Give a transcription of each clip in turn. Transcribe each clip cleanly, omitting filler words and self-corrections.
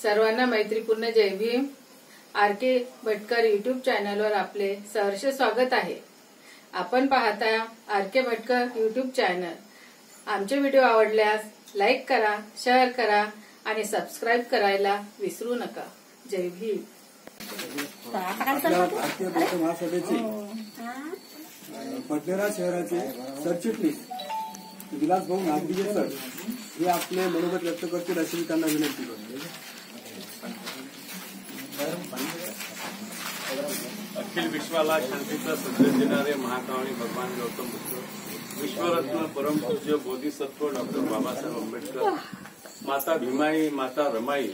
सर्वांना मैत्रीपूर्ण जय Bhim. RK. Bhatkar YouTube चॅनलवर आपले सहर्ष स्वागत आहे। आपण पाहता आर.के. Bhatkar YouTube channel. आमचे व्हिडिओ आवडल्यास लाईक करा, शेअर करा आणि सबस्क्राईब करायला विसरू नका। जय भीम। भारतीय बौद्ध महासभेचे पडनेरा शहराचे सरचिटणीस विलास भाऊ नागदिगे सर हे आपले मनोगत व्यक्त करतील अशी मी त्यांना विनंती करतो। अखिल विश्वाला शांतीचा संदेश देणारे महाकावणी भगवान गौतम बुद्ध, विश्वरत्न परमपूज्य बोधिसत्व डॉक्टर बाबासाहेब आंबेडकर, माता भीमाई, माता रमाई,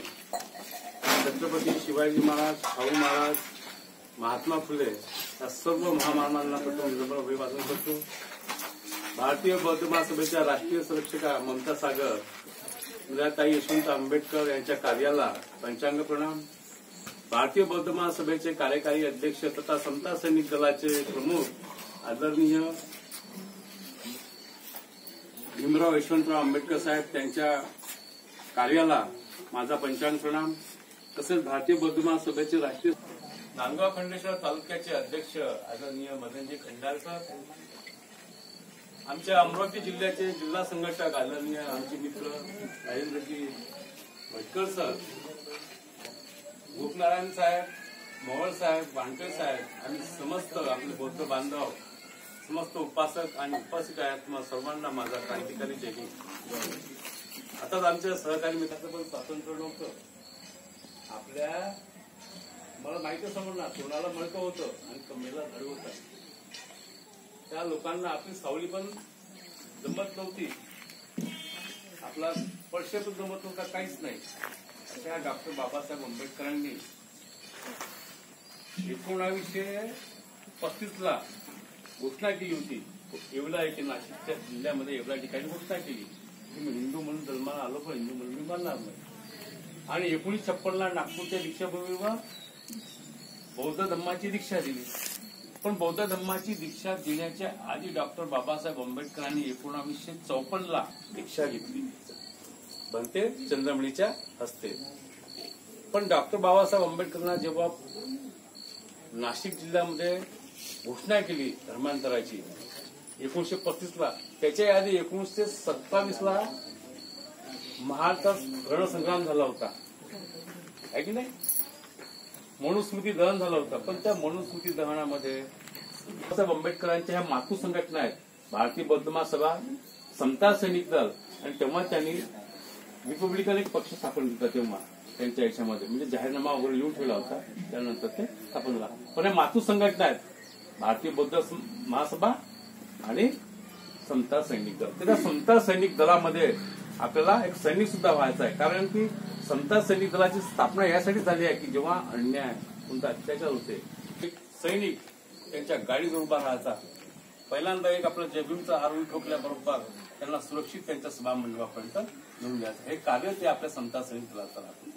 छत्रपती शिवाजी महाराज, शाहू महाराज, महात्मा फुले या सर्व महामानवांना प्रथम विनम्र अभिवादन करतो। भारतीय बौद्ध महासभेच्या राष्ट्रीय संरक्षिका ममता सागर, इंदिराताई यशवंत आंबेडकर यांच्या कार्याला पंचांग प्रणाम। भारतीय बौद्ध महासभेचे कार्यकारी अध्यक्ष तथा समता सैनिक दलाचे प्रमुख आदरणीय भीमराव यशवंतराव आंबेडकर साहेब त्यांच्या कार्याला माझा पंचांग प्रणाम। तसेच भारतीय बौद्ध महासभेचे राष्ट्रीय नांदगाव खंडेश्वर तालुक्याचे अध्यक्ष आदरणीय मदनजी खंडारकर, आमच्या अमरावती जिल्ह्याचे जिल्हा संघटक आदरणीय आमचे मित्र राजेंद्रजी भटकर सर, गोपनारायण साहेब, मोहोळ साहेब, वानकर साहेब आणि समस्त आपले बौद्ध बांधव, समस्त उपासक आणि उपासिका आहेत, तुम्हा सर्वांना माझा क्रांतिकारी जय भीम। आताच आमच्या सहकारी मित्राचं पण स्वातंत्र्य नव्हतं आपल्या, मला माहिती समजणार तोंडाला मळकं होतं आणि कमरेला धड होता, त्या लोकांना आपली सावली पण जमत नव्हती, आपला स्पर्श पण जमत नव्हता, काहीच नाही। अशा डॉक्टर बाबासाहेब आंबेडकरांनी 1935 घोषणा केली होती। येवला येथे नाशिकच्या जिल्ह्यामध्ये येवला ठिकाणी घोषणा केली की मी हिंदू म्हणून जन्माला आलो पण हिंदू म्हणून मी मानणार नाही। आणि 1956 नागपूरच्या दीक्षाभूमीवर बौद्ध धम्माची दीक्षा दिली। पण बौद्ध धम्माची दीक्षा देण्याच्या आधी डॉक्टर बाबासाहेब आंबेडकरांनी 1954 दीक्षा घेतली बनते चंद्रमणीच्या हस्ते। पण डॉक्टर बाबासाहेब आंबेडकरांना जेव्हा नाशिक जिल्ह्यामध्ये घोषणा केली धर्मांतराची 1935, त्याच्या आधी 1927 महाराष्ट्रात रणसंग्राम झाला होता, आहे की नाही, मनुस्मृती दहन झालं होतं। पण त्या मनुस्मृती दहनामध्ये बाबासाहेब आंबेडकरांच्या ह्या मातृ संघटना आहेत भारतीय बौद्ध महासभा, समता सैनिक दल, आणि तेव्हा त्यांनी रिपब्लिकन एक पक्ष स्थापन केला, तेव्हा त्यांच्या याच्यामध्ये म्हणजे जाहीरनामा वगैरे लिहून ठेवला होता, त्यानंतर ते स्थापन झाला। पण या मातृ संघटना आहेत भारतीय बौद्ध महासभा आणि समता सैनिक दल। त्या समता सैनिक दलामध्ये आपल्याला एक सैनिक सुद्धा व्हायचा आहे, कारण की समता सैनिक दलाची स्थापना यासाठी झाली आहे की जेव्हा अन्याय कोणता अत्याचार होते, एक सैनिक त्यांच्या गाडीवर उभा राहायचा, पहिल्यांदा एक आपलं जयभीमचा आरोळी ठोकल्याबरोबर त्यांना सुरक्षित त्यांच्या सभामंडपापर्यंत घेऊन जायचं। हे कार्य ते आपल्या समता सैनिक दलाचं राहतं।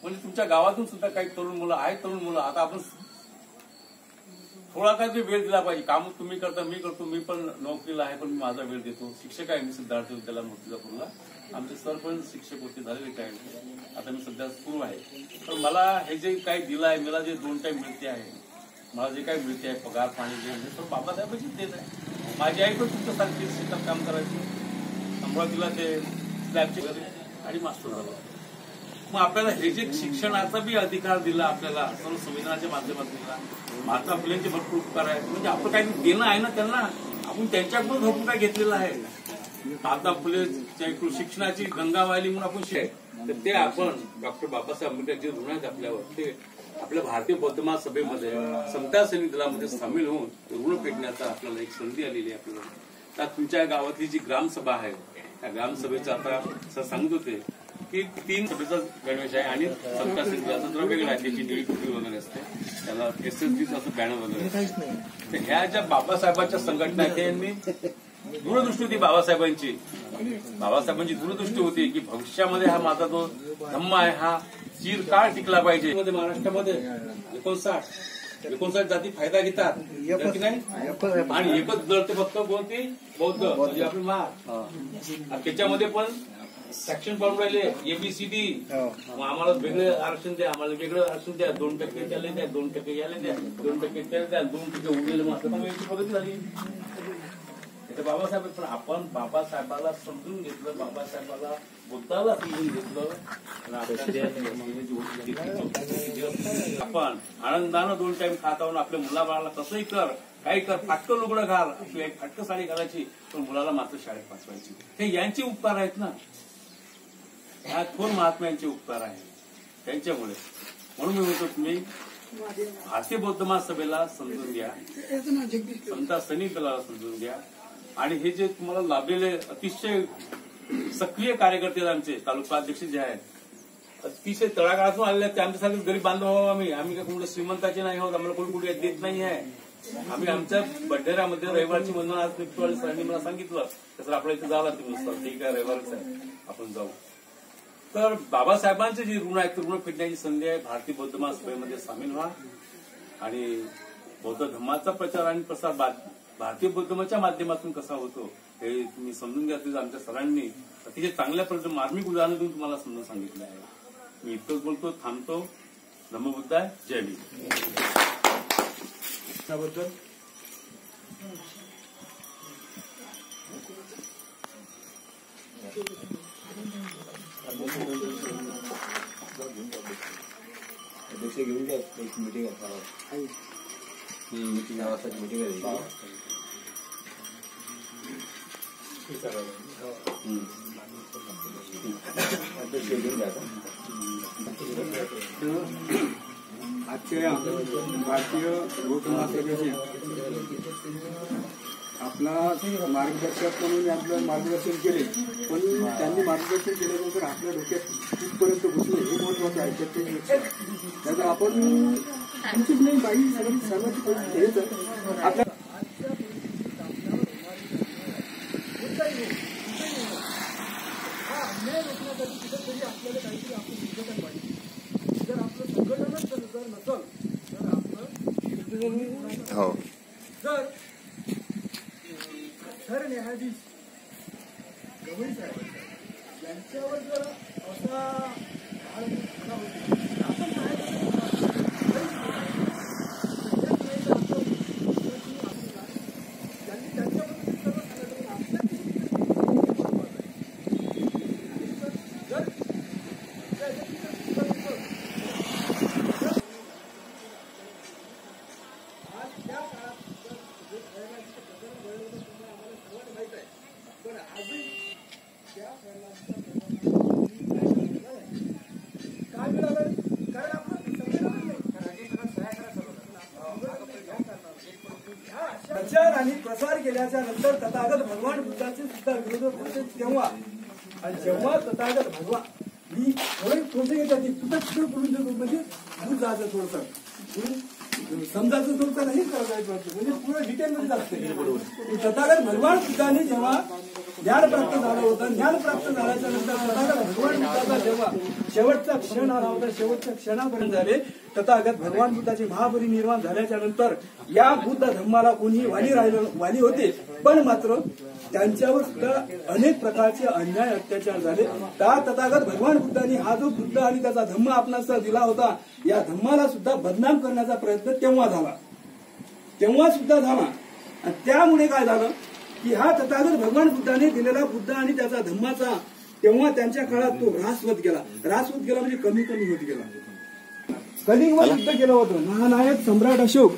म्हणजे तुमच्या गावातून सुद्धा काही तरुण मुलं आहेत, तरुण मुलं, आता आपण थोडा काही वेळ दिला पाहिजे। काम तुम्ही करता, मी करतो, मी पण नोकरीला आहे पण मी माझा वेळ देतो। शिक्षक आहे मी सिद्धार्थ विद्यालय मूर्तिजापूरला, आमचे सर पण शिक्षक होते, झालेले काय, आता मी सध्या सुरू आहे। तर मला हे जे काही दिलं आहे, मला जे 2 टाइम मिळते आहे, मला जे काही मिळते आहे पगार पाणी जे तर बाबासाहेबांची देत आहे। माझी आई पण तुमच्यासारखी शेतात काम करायची, अमरावतीला ते स्लॅबचे घरी आणि मास्टर झालं। मग आपल्याला हे जे शिक्षणाचा बी अधिकार दिला आपल्याला सर्व संविधानाच्या माध्यमातून, महात्मा फुलेंचे भरपूर उपकार आहेत, म्हणजे आपलं काही देणं आहे ना त्यांना, आपण त्यांच्याकडून भरपूर काय घेतलेलं आहे। महात्मा फुले शिक्षणाची गंगा वाहिली म्हणून आपण तर ते आपण डॉक्टर बाबासाहेब आंबेडकर जे ऋण आहेत आपल्यावर, ते आपल्या भारतीय बौद्ध महासभेमध्ये समता सैनिक दलामध्ये सामील होऊन ऋण पेटण्याचा आपल्याला एक संधी आलेली आहे आपल्याला। तर तुमच्या गावातली जी ग्रामसभा आहे त्या ग्रामसभेचं आता सर सांगत होते की 3 सभेचा गणवेश आहे आणि समता सैनिक दलाचं जरा वेगळं आहे, त्याची निळी टोपी वगैरे असते, त्याला SSDचं असं बॅनर वगैरे। तर ह्या ज्या बाबासाहेबांच्या संघटना आहेत यांनी दूरदृष्टी होती बाबासाहेबांची, दूरदृष्टी होती की भविष्यामध्ये हा माझा जो धम्म आहे हा चिरकाळ टिकला पाहिजे। महाराष्ट्रामध्ये 59 जाती फायदा घेतात की नाही, आणि एकच जळते फक्त कोणती बौद्ध, म्हणजे आपली महार। त्याच्यामध्ये पण सेक्शन पाडून राहिले एबीसीडी. मग आम्हाला वेगळं आरक्षण द्या, आम्हाला वेगळं आरक्षण द्या, 2% त्याला द्या, 2% याला द्या, 2% त्याला द्या, 2% उरलेलं मात्र मग याची प्रगती झाली. बाबासाहेब पण आपण बाबासाहेबाला समजून घेतलं, बाबासाहेबाला बुद्धाला समजून घेतलं. आपण आनंदानं 2 टाइम खात आहोत. आपल्या मुलाबाळाला कसंही कर, काही कर, फाटकं लुगडं घाल, फाटकं साडी घालायची, पण मुलाला मात्र शाळेत पाठवायची. हे यांचे उपकार आहेत ना, ह्या थोर महात्म्यांचे उपकार आहेत त्यांच्यामुळे. म्हणून मी म्हणतो तुम्ही भारतीय बौद्ध महासभेला समजून घ्या, समता सैनिक दलाला समजून घ्या. आणि हे जे तुम्हाला लाभलेले अतिशय सक्रिय कार्यकर्ते आमचे तालुका अध्यक्ष जे आहेत, अतिशय तळागाळातून आलेले आहेत, ते आमच्यासारखे गरीब बांधव आहोत. आम्ही काय कुठे श्रीमंताचे नाही आहोत, आम्हाला कोणी कुठे देत नाही आहे. आम्ही आमच्या बड्डेऱ्यामध्ये रविवारची वंदन आज निघतो. सरांनी मला सांगितलं तसं आपल्या इथे जावं लागतं. ठीक आहे, रविवारच आहे, आपण जाऊ. तर बाबासाहेबांचे जे ऋण आहेत ते ऋण फेडण्याची संधी आहे. भारतीय बौद्ध महासभेमध्ये सामील व्हा आणि बौद्ध धर्माचा प्रचार आणि प्रसार भारतीय बौद्ध धर्माच्या माध्यमातून कसा होतो हे तुम्ही समजून घ्या. ते आमच्या सरांनी अतिशय चांगल्या प्रकारचं मार्मिक उदाहरण देऊन तुम्हाला समजून सांगितलं आहे. मी इतकंच बोलतो, थांबतो. नमो बुद्धाय, जय भीम. त्याबद्दल अध्यक्ष घेऊन घ्या, एक मिटिंग आहे, मिटिंग नावासाठी मिटिंग आहे. अध्यक्ष घेऊन घ्या. आजच्या भारतीय बौद्ध महासभेचे आपला मार्गदर्शक म्हणून आपलं मार्गदर्शन केले, पण त्यांनी मार्गदर्शन केल्यानंतर आपल्या डोक्यात कुठपर्यंत घुसले हे महत्वाचं आहे. त्याचं आपण तुमचीच नाही बाई सर्वांची परिस्थिती हेच आहे. आपल्या कुठेतरी आपल्याला काहीतरी आपलं संघटन पाहिजे. जर आपलं संघटनच जर नसल तर आपलं जर सरन्यायाधीश गवई साहेब यांच्यावर जर असा आपण त्यांनी त्यांच्याबद्दल सर्व सांगितलं. प्रचार आणि प्रसार केल्याच्या नंतर तथागत भगवान बुद्धाचे सुद्धा विरोध होते तेव्हा, आणि जेव्हा तथागत भगवान मी थोडे घेतात तुझं चित्र करून देतो, म्हणजे दूर जायचं थोडंसं समजायचं थोडंसं नाही करायचं, म्हणजे पूर्ण डिटेलमध्ये जास्त. तथागत भगवान बुद्धाने जेव्हा ज्ञान प्राप्त झालं होतं, ज्ञान प्राप्त झाल्याच्या नंतर तथागत भगवान बुद्धाचा जेव्हा शेवटचा क्षण आला होता, शेवटच्या क्षणापर्यंत झाले तथागत भगवान बुद्धाचे महापरिनिर्वाण झाल्याच्या नंतर या बुद्ध धर्माला कोणीही वाली होते, पण मात्र त्यांच्यावर सुद्धा अनेक प्रकारचे अन्याय अत्याचार झाले. त्या तथागत भगवान बुद्धांनी हा जो बुद्ध आणि त्याचा धम्म आपणास दिला होता, या धम्माला सुद्धा बदनाम करण्याचा प्रयत्न तेव्हा सुद्धा झाला. आणि त्यामुळे काय झालं की हा तथागत भगवान बुद्धाने दिलेला बुद्ध आणि त्याचा धम्माचा तेव्हा त्यांच्या काळात तो ऱ्हास होत गेला म्हणजे कमी होत गेला. कलिंगवर युद्ध केलं होतं. महानायक सम्राट अशोक